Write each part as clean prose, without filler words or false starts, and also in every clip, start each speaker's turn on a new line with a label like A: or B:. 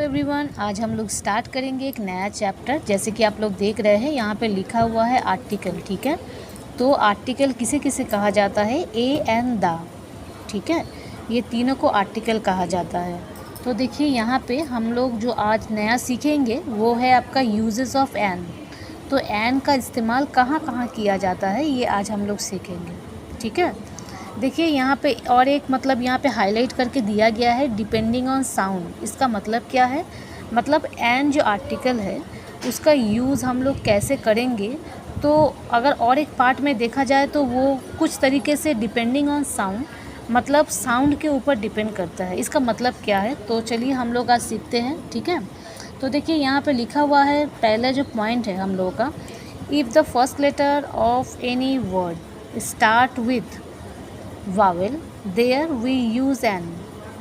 A: Everyone, आज हम लोग स्टार्ट करेंगे एक नया चैप्टर। जैसे कि आप लोग देख रहे हैं यहाँ पे लिखा हुआ है आर्टिकल। ठीक है, तो आर्टिकल किसे किसे कहा जाता है? A and the. ठीक है, ये तीनों को आर्टिकल कहा जाता है। तो देखिए यहाँ पे हम लोग जो आज नया सीखेंगे वो है आपका यूजेस ऑफ एन। तो एन का इस्तेमाल कहाँ कहाँ किया जाता है ये आज हम लोग सीखेंगे। ठीक है, देखिए यहाँ पे और एक मतलब यहाँ पे हाईलाइट करके दिया गया है डिपेंडिंग ऑन साउंड। इसका मतलब क्या है? मतलब एन जो आर्टिकल है उसका यूज़ हम लोग कैसे करेंगे। तो अगर और एक पार्ट में देखा जाए तो वो कुछ तरीके से डिपेंडिंग ऑन साउंड, मतलब साउंड के ऊपर डिपेंड करता है। इसका मतलब क्या है? तो चलिए हम लोग आज सीखते हैं। ठीक है, तो देखिए यहाँ पे लिखा हुआ है, पहला जो पॉइंट है हम लोगों का, if the first letter of any word start with vowel there we use an.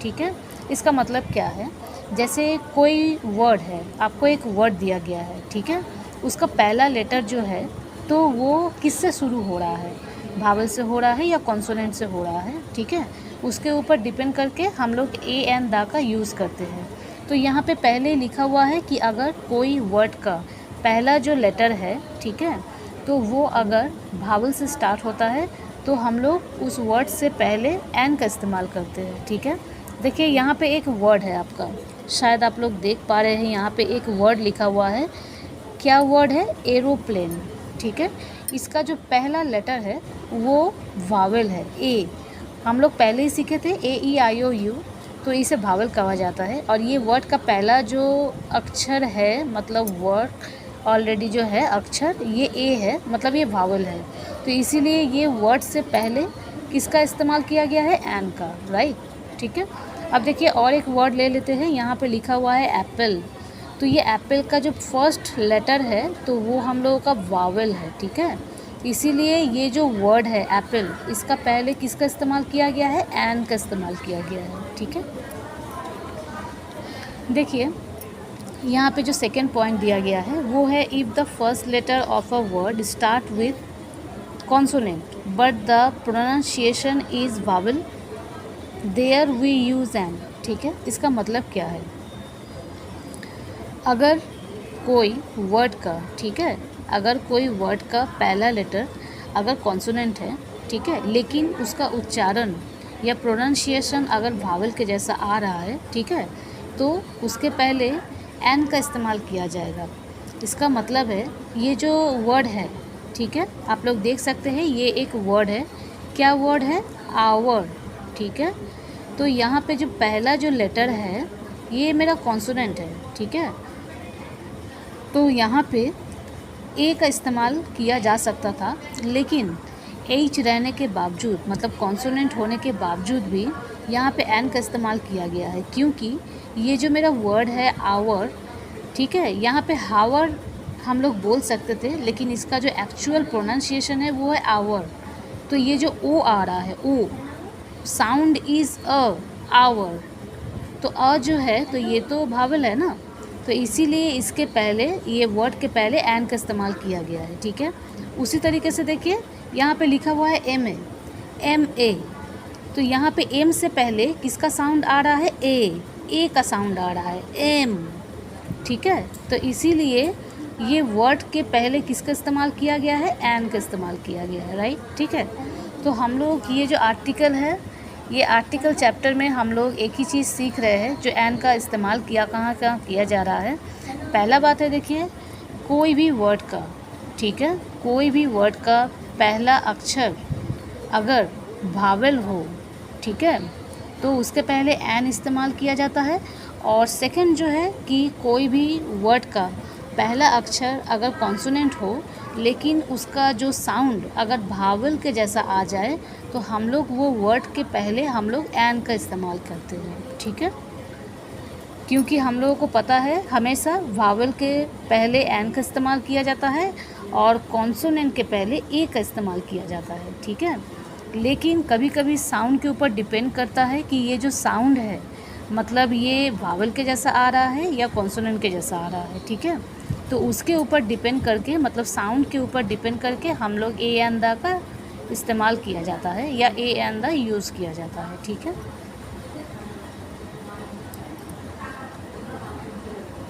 A: ठीक है, इसका मतलब क्या है? जैसे कोई वर्ड है, आपको एक वर्ड दिया गया है, ठीक है, उसका पहला लेटर जो है तो वो किससे शुरू हो रहा है? वावेल से हो रहा है या कॉन्सोनेंट से हो रहा है? ठीक है, उसके ऊपर डिपेंड करके हम लोग ए एन दा का यूज़ करते हैं। तो यहाँ पे पहले लिखा हुआ है कि अगर कोई वर्ड का पहला जो लेटर है, ठीक है, तो वो अगर वावेल से स्टार्ट होता है तो हम लोग उस वर्ड से पहले एन का इस्तेमाल करते हैं। ठीक है, देखिए यहाँ पे एक वर्ड है आपका, शायद आप लोग देख पा रहे हैं, यहाँ पे एक वर्ड लिखा हुआ है। क्या वर्ड है? एरोप्लेन। ठीक है, इसका जो पहला लेटर है वो वावेल है, ए। हम लोग पहले ही सीखे थे AEIOU, तो इसे वावेल कहा जाता है। और ये वर्ड का पहला जो अक्षर है, मतलब वर्ड ऑलरेडी जो है अक्षर, ये ए है, मतलब ये वावेल है। तो इसीलिए ये वर्ड से पहले किसका इस्तेमाल किया गया है? एन का, राइट। ठीक है, अब देखिए और एक वर्ड ले लेते हैं। यहाँ पे लिखा हुआ है एप्पल। तो ये एप्पल का जो फर्स्ट लेटर है तो वो हम लोगों का वावेल है। ठीक है, इसीलिए ये जो वर्ड है एप्पल, इसका पहले किसका इस्तेमाल किया गया है? एन का इस्तेमाल किया गया है। ठीक है, देखिए यहाँ पे जो सेकेंड पॉइंट दिया गया है वो है, if the first letter of a word start with consonant but the pronunciation is vowel there we use an। ठीक है, इसका मतलब क्या है? अगर कोई वर्ड का, ठीक है, अगर कोई वर्ड का पहला लेटर अगर कॉन्सोनेंट है, ठीक है, लेकिन उसका उच्चारण या प्रोनाउंसिएशन अगर वावल के जैसा आ रहा है, ठीक है, तो उसके पहले एन का इस्तेमाल किया जाएगा। इसका मतलब है ये जो वर्ड है, ठीक है, आप लोग देख सकते हैं ये एक वर्ड है। क्या वर्ड है? आवर। ठीक है, तो यहाँ पे जो पहला जो लेटर है ये मेरा कॉन्सोनेंट है। ठीक है, तो यहाँ पे ए का इस्तेमाल किया जा सकता था, लेकिन एच रहने के बावजूद, मतलब कॉन्सोनेंट होने के बावजूद भी यहाँ पे एन का इस्तेमाल किया गया है, क्योंकि ये जो मेरा वर्ड है आवर, ठीक है, यहाँ पे हावर हम लोग बोल सकते थे, लेकिन इसका जो एक्चुअल प्रोनाउंसिएशन है वो है आवर। तो ये जो ओ आ रहा है, ओ साउंड इज़ अ, आवर, तो अ जो है तो ये तो वावेल है ना, तो इसीलिए इसके पहले, ये वर्ड के पहले एन का इस्तेमाल किया गया है। ठीक है, उसी तरीके से देखिए यहाँ पे लिखा हुआ है एम ए, तो यहाँ पे एम से पहले किसका साउंड आ रहा है? ए का साउंड आ रहा है, एम। ठीक है, तो इसीलिए ये वर्ड के पहले किसका इस्तेमाल किया गया है? एन का इस्तेमाल किया गया है, राइट। ठीक है, तो हम लोग ये जो आर्टिकल है, ये आर्टिकल चैप्टर में हम लोग एक ही चीज़ सीख रहे हैं, जो एन का इस्तेमाल कहाँ किया जा रहा है। पहला बात है, देखिए कोई भी वर्ड का, ठीक है, कोई भी वर्ड का पहला अक्षर अगर वावेल हो, ठीक है, तो उसके पहले एन इस्तेमाल किया जाता है। और सेकंड जो है कि कोई भी वर्ड का पहला अक्षर अगर कॉन्सोनेंट हो, लेकिन उसका जो साउंड अगर वावेल के जैसा आ जाए, तो हम लोग वो वर्ड के पहले हम लोग एन का इस्तेमाल करते हैं। ठीक है, क्योंकि हम लोगों को पता है हमेशा वावेल के पहले एन का इस्तेमाल किया जाता है और कॉन्सोनेंट के पहले ए का इस्तेमाल किया जाता है। ठीक है, लेकिन कभी कभी साउंड के ऊपर डिपेंड करता है कि ये जो साउंड है, मतलब ये वावेल के जैसा आ रहा है या कॉन्सोनेंट के जैसा आ रहा है। ठीक है, तो उसके ऊपर डिपेंड करके, मतलब साउंड के ऊपर डिपेंड करके हम लोग ए एन दा का इस्तेमाल किया जाता है या ए एन दा यूज़ किया जाता है। ठीक है।